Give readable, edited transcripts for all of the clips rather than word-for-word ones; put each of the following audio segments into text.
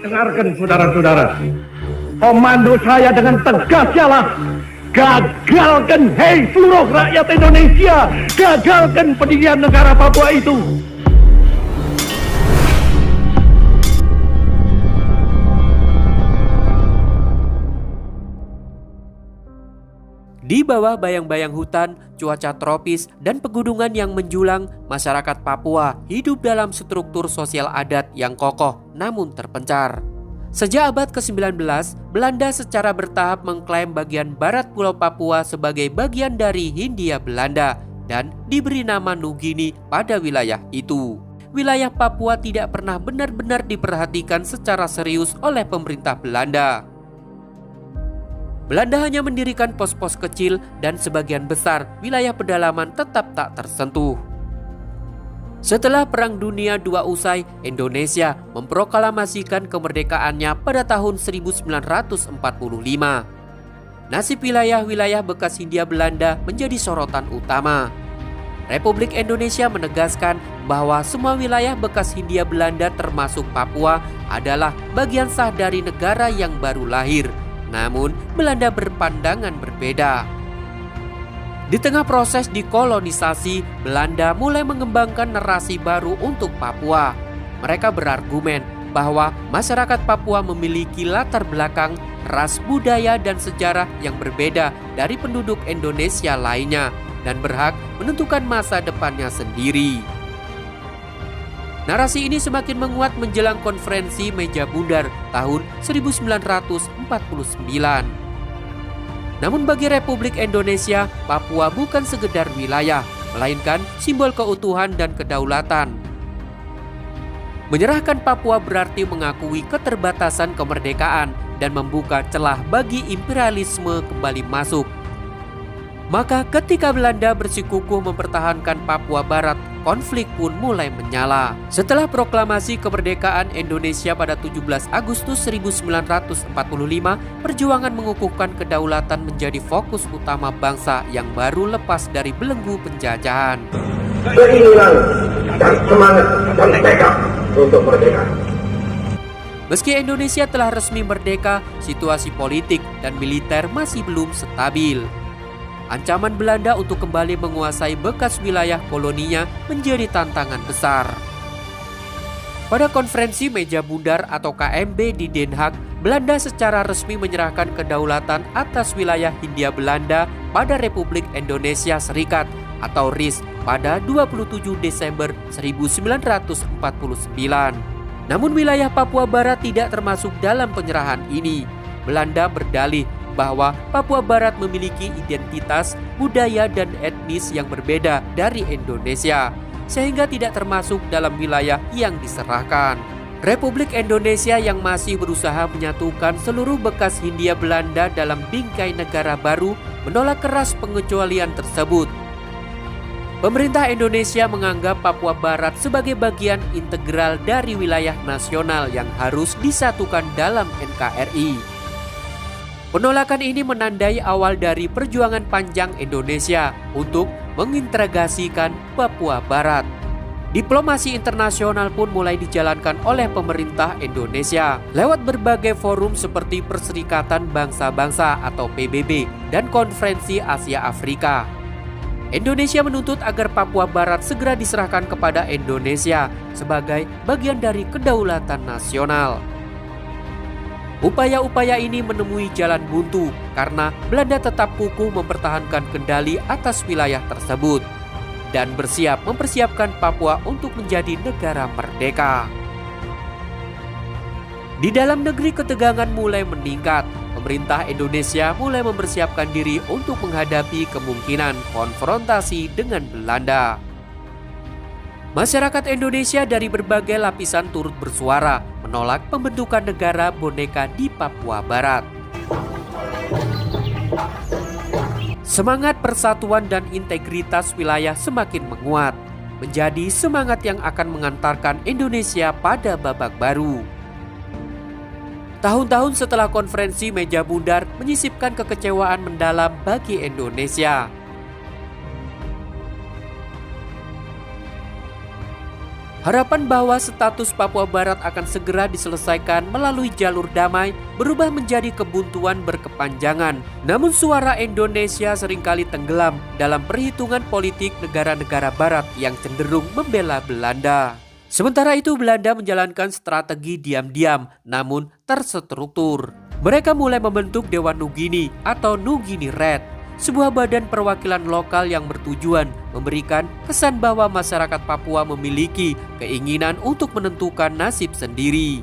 Dengarkan saudara-saudara, komando saya dengan tegas ialah gagalkan, hei seluruh rakyat Indonesia, gagalkan pendirian negara Papua itu. Di bawah bayang-bayang hutan, cuaca tropis, dan pegunungan yang menjulang, masyarakat Papua hidup dalam struktur sosial adat yang kokoh namun terpencar. Sejak abad ke-19, Belanda secara bertahap mengklaim bagian barat Pulau Papua sebagai bagian dari Hindia Belanda dan diberi nama Nugini pada wilayah itu. Wilayah Papua tidak pernah benar-benar diperhatikan secara serius oleh pemerintah Belanda. Belanda hanya mendirikan pos-pos kecil dan sebagian besar wilayah pedalaman tetap tak tersentuh. Setelah Perang Dunia II usai, Indonesia memproklamasikan kemerdekaannya pada tahun 1945. Nasib wilayah-wilayah bekas Hindia Belanda menjadi sorotan utama. Republik Indonesia menegaskan bahwa semua wilayah bekas Hindia Belanda termasuk Papua adalah bagian sah dari negara yang baru lahir. Namun, Belanda berpandangan berbeda. Di tengah proses dekolonisasi, Belanda mulai mengembangkan narasi baru untuk Papua. Mereka berargumen bahwa masyarakat Papua memiliki latar belakang, ras, budaya, dan sejarah yang berbeda dari penduduk Indonesia lainnya dan berhak menentukan masa depannya sendiri. Narasi ini semakin menguat menjelang konferensi Meja Bundar tahun 1949. Namun bagi Republik Indonesia, Papua bukan sekedar wilayah, melainkan simbol keutuhan dan kedaulatan. Menyerahkan Papua berarti mengakui keterbatasan kemerdekaan dan membuka celah bagi imperialisme kembali masuk. Maka ketika Belanda bersikukuh mempertahankan Papua Barat, konflik pun mulai menyala. Setelah proklamasi kemerdekaan Indonesia pada 17 Agustus 1945, perjuangan mengukuhkan kedaulatan menjadi fokus utama bangsa yang baru lepas dari belenggu penjajahan. Keinginan dan semangat dan tekad untuk merdeka. Meski Indonesia telah resmi merdeka, situasi politik dan militer masih belum stabil. Ancaman Belanda untuk kembali menguasai bekas wilayah koloninya menjadi tantangan besar. Pada konferensi Meja Bundar atau KMB di Den Haag, Belanda secara resmi menyerahkan kedaulatan atas wilayah Hindia Belanda pada Republik Indonesia Serikat atau RIS pada 27 Desember 1949. Namun wilayah Papua Barat tidak termasuk dalam penyerahan ini. Belanda berdalih bahwa Papua Barat memiliki identitas, budaya, dan etnis yang berbeda dari Indonesia, sehingga tidak termasuk dalam wilayah yang diserahkan. Republik Indonesia yang masih berusaha menyatukan seluruh bekas Hindia Belanda dalam bingkai negara baru menolak keras pengecualian tersebut. Pemerintah Indonesia menganggap Papua Barat sebagai bagian integral dari wilayah nasional yang harus disatukan dalam NKRI. Penolakan ini menandai awal dari perjuangan panjang Indonesia untuk mengintegrasikan Papua Barat. Diplomasi internasional pun mulai dijalankan oleh pemerintah Indonesia lewat berbagai forum seperti Perserikatan Bangsa-Bangsa atau PBB dan Konferensi Asia Afrika. Indonesia menuntut agar Papua Barat segera diserahkan kepada Indonesia sebagai bagian dari kedaulatan nasional. Upaya-upaya ini menemui jalan buntu karena Belanda tetap kukuh mempertahankan kendali atas wilayah tersebut dan mempersiapkan Papua untuk menjadi negara merdeka. Di dalam negeri ketegangan mulai meningkat. Pemerintah Indonesia mulai mempersiapkan diri untuk menghadapi kemungkinan konfrontasi dengan Belanda. Masyarakat Indonesia dari berbagai lapisan turut bersuara menolak pembentukan negara boneka di Papua Barat. Semangat persatuan dan integritas wilayah semakin menguat, menjadi semangat yang akan mengantarkan Indonesia pada babak baru. Tahun-tahun setelah konferensi Meja Bundar menyisipkan kekecewaan mendalam bagi Indonesia. Harapan bahwa status Papua Barat akan segera diselesaikan melalui jalur damai berubah menjadi kebuntuan berkepanjangan. Namun suara Indonesia seringkali tenggelam dalam perhitungan politik negara-negara Barat yang cenderung membela Belanda. Sementara itu Belanda menjalankan strategi diam-diam namun terstruktur. Mereka mulai membentuk Dewan Nugini atau Nugini Red, sebuah badan perwakilan lokal yang bertujuan memberikan kesan bahwa masyarakat Papua memiliki keinginan untuk menentukan nasib sendiri.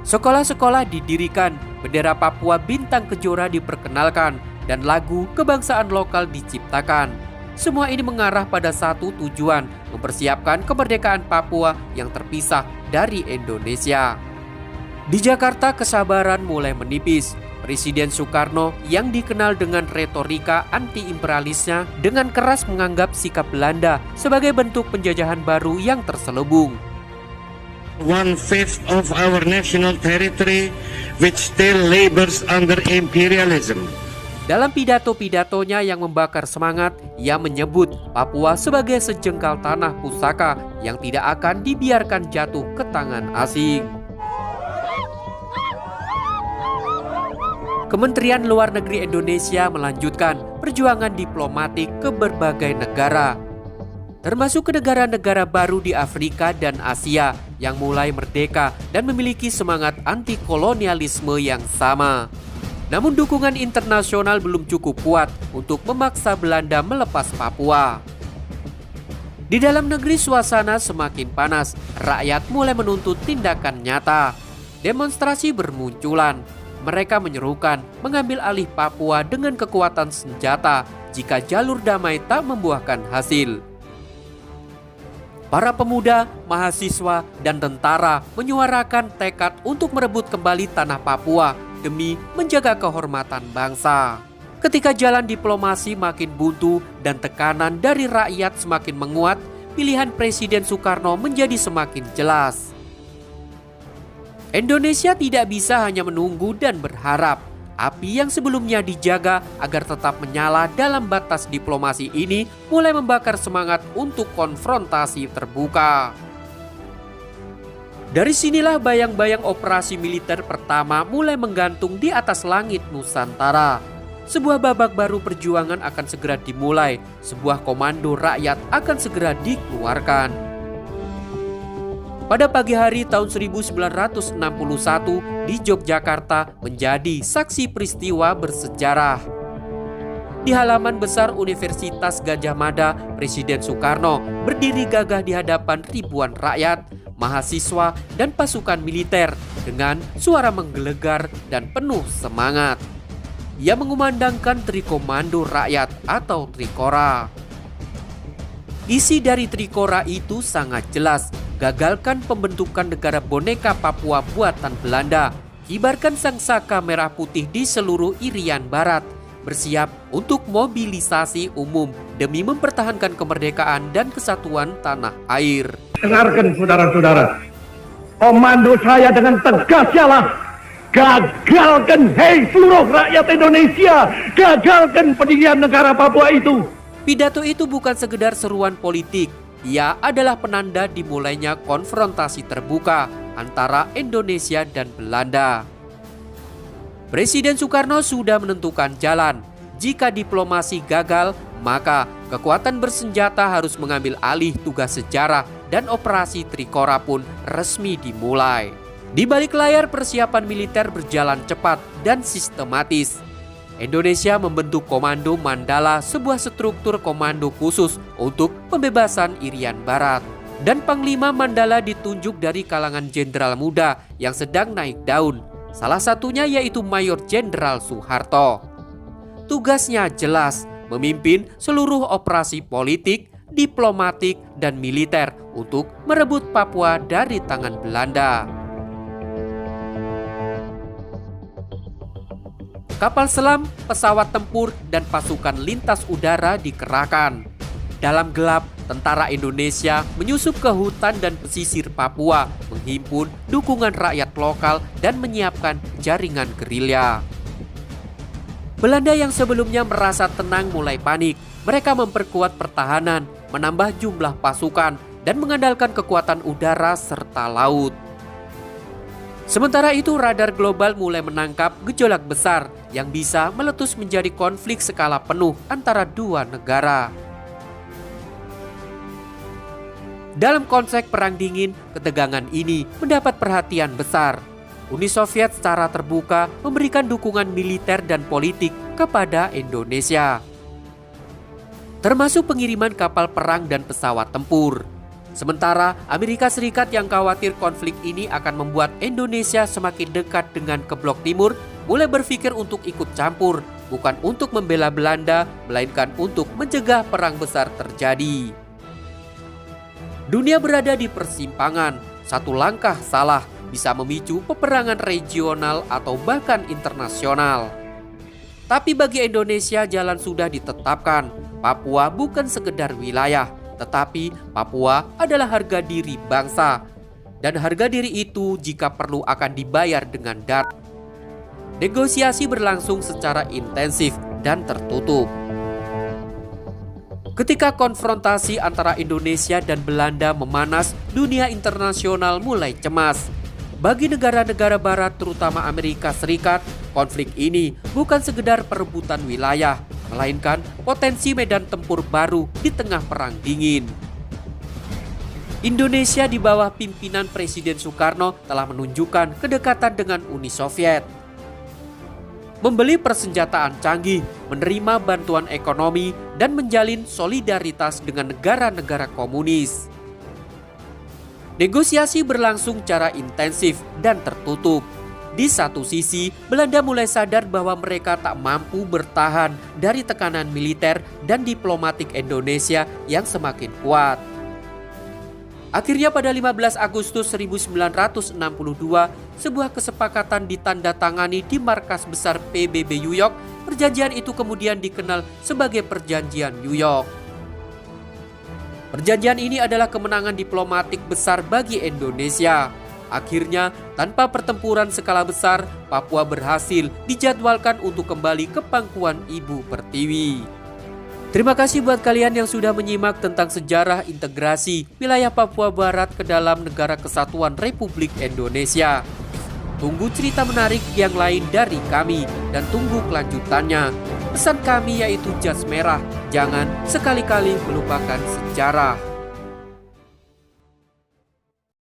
Sekolah-sekolah didirikan, bendera Papua Bintang Kejora diperkenalkan, dan lagu kebangsaan lokal diciptakan. Semua ini mengarah pada satu tujuan, mempersiapkan kemerdekaan Papua yang terpisah dari Indonesia. Di Jakarta kesabaran mulai menipis. Presiden Soekarno yang dikenal dengan retorika anti-imperialisnya dengan keras menganggap sikap Belanda sebagai bentuk penjajahan baru yang terselubung. 1/5 of our national territory which still labors under imperialism. Dalam pidato-pidatonya yang membakar semangat, ia menyebut Papua sebagai sejengkal tanah pusaka yang tidak akan dibiarkan jatuh ke tangan asing. Kementerian Luar Negeri Indonesia melanjutkan perjuangan diplomatik ke berbagai negara, termasuk ke negara-negara baru di Afrika dan Asia yang mulai merdeka dan memiliki semangat anti-kolonialisme yang sama. Namun dukungan internasional belum cukup kuat untuk memaksa Belanda melepas Papua. Di dalam negeri suasana semakin panas, rakyat mulai menuntut tindakan nyata. Demonstrasi bermunculan. Mereka menyerukan mengambil alih Papua dengan kekuatan senjata jika jalur damai tak membuahkan hasil. Para pemuda, mahasiswa, dan tentara menyuarakan tekad untuk merebut kembali tanah Papua demi menjaga kehormatan bangsa. Ketika jalan diplomasi makin buntu dan tekanan dari rakyat semakin menguat, pilihan Presiden Soekarno menjadi semakin jelas. Indonesia tidak bisa hanya menunggu dan berharap. Api yang sebelumnya dijaga agar tetap menyala dalam batas diplomasi ini mulai membakar semangat untuk konfrontasi terbuka. Dari sinilah bayang-bayang operasi militer pertama mulai menggantung di atas langit Nusantara. Sebuah babak baru perjuangan akan segera dimulai, sebuah komando rakyat akan segera dikeluarkan. Pada pagi hari tahun 1961 di Yogyakarta menjadi saksi peristiwa bersejarah. Di halaman besar Universitas Gadjah Mada, Presiden Soekarno berdiri gagah di hadapan ribuan rakyat, mahasiswa, dan pasukan militer dengan suara menggelegar dan penuh semangat. Ia mengumandangkan Trikomando Rakyat atau Trikora. Isi dari Trikora itu sangat jelas. Gagalkan pembentukan negara boneka Papua buatan Belanda. Kibarkan sangsaka merah putih di seluruh Irian Barat. Bersiap untuk mobilisasi umum demi mempertahankan kemerdekaan dan kesatuan tanah air. Dengarkan saudara-saudara, komando saya dengan tegas ialah gagalkan, hei seluruh rakyat Indonesia, gagalkan pendirian negara Papua itu. Pidato itu bukan sekedar seruan politik. Ia adalah penanda dimulainya konfrontasi terbuka antara Indonesia dan Belanda. Presiden Soekarno sudah menentukan jalan. Jika diplomasi gagal, maka kekuatan bersenjata harus mengambil alih tugas sejarah dan operasi Trikora pun resmi dimulai. Di balik layar persiapan militer berjalan cepat dan sistematis. Indonesia membentuk Komando Mandala, sebuah struktur komando khusus untuk pembebasan Irian Barat. Dan Panglima Mandala ditunjuk dari kalangan jenderal muda yang sedang naik daun. Salah satunya yaitu Mayor Jenderal Soeharto. Tugasnya jelas, memimpin seluruh operasi politik, diplomatik, dan militer untuk merebut Papua dari tangan Belanda. Kapal selam, pesawat tempur, dan pasukan lintas udara dikerahkan. Dalam gelap, tentara Indonesia menyusup ke hutan dan pesisir Papua, menghimpun dukungan rakyat lokal dan menyiapkan jaringan gerilya. Belanda yang sebelumnya merasa tenang mulai panik. Mereka memperkuat pertahanan, menambah jumlah pasukan, dan mengandalkan kekuatan udara serta laut. Sementara itu, radar global mulai menangkap gejolak besar yang bisa meletus menjadi konflik skala penuh antara dua negara. Dalam konteks Perang Dingin, ketegangan ini mendapat perhatian besar. Uni Soviet secara terbuka memberikan dukungan militer dan politik kepada Indonesia, termasuk pengiriman kapal perang dan pesawat tempur. Sementara Amerika Serikat yang khawatir konflik ini akan membuat Indonesia semakin dekat dengan ke Blok Timur, mulai berpikir untuk ikut campur, bukan untuk membela Belanda, melainkan untuk mencegah perang besar terjadi. Dunia berada di persimpangan, satu langkah salah bisa memicu peperangan regional atau bahkan internasional. Tapi bagi Indonesia jalan sudah ditetapkan. Papua bukan sekedar wilayah, tetapi Papua adalah harga diri bangsa. Dan harga diri itu jika perlu akan dibayar dengan darah. Negosiasi berlangsung secara intensif dan tertutup. Ketika konfrontasi antara Indonesia dan Belanda memanas, dunia internasional mulai cemas. Bagi negara-negara barat terutama Amerika Serikat, konflik ini bukan sekedar perebutan wilayah, melainkan potensi medan tempur baru di tengah Perang Dingin. Indonesia di bawah pimpinan Presiden Soekarno telah menunjukkan kedekatan dengan Uni Soviet. Membeli persenjataan canggih, menerima bantuan ekonomi, dan menjalin solidaritas dengan negara-negara komunis. Negosiasi berlangsung secara intensif dan tertutup. Di satu sisi, Belanda mulai sadar bahwa mereka tak mampu bertahan dari tekanan militer dan diplomatik Indonesia yang semakin kuat. Akhirnya pada 15 Agustus 1962, sebuah kesepakatan ditandatangani di markas besar PBB New York. Perjanjian itu kemudian dikenal sebagai Perjanjian New York. Perjanjian ini adalah kemenangan diplomatik besar bagi Indonesia. Akhirnya, tanpa pertempuran skala besar, Papua berhasil dijadwalkan untuk kembali ke pangkuan Ibu Pertiwi. Terima kasih buat kalian yang sudah menyimak tentang sejarah integrasi wilayah Papua Barat ke dalam Negara Kesatuan Republik Indonesia. Tunggu cerita menarik yang lain dari kami dan tunggu kelanjutannya. Pesan kami yaitu jas merah, jangan sekali-kali melupakan sejarah.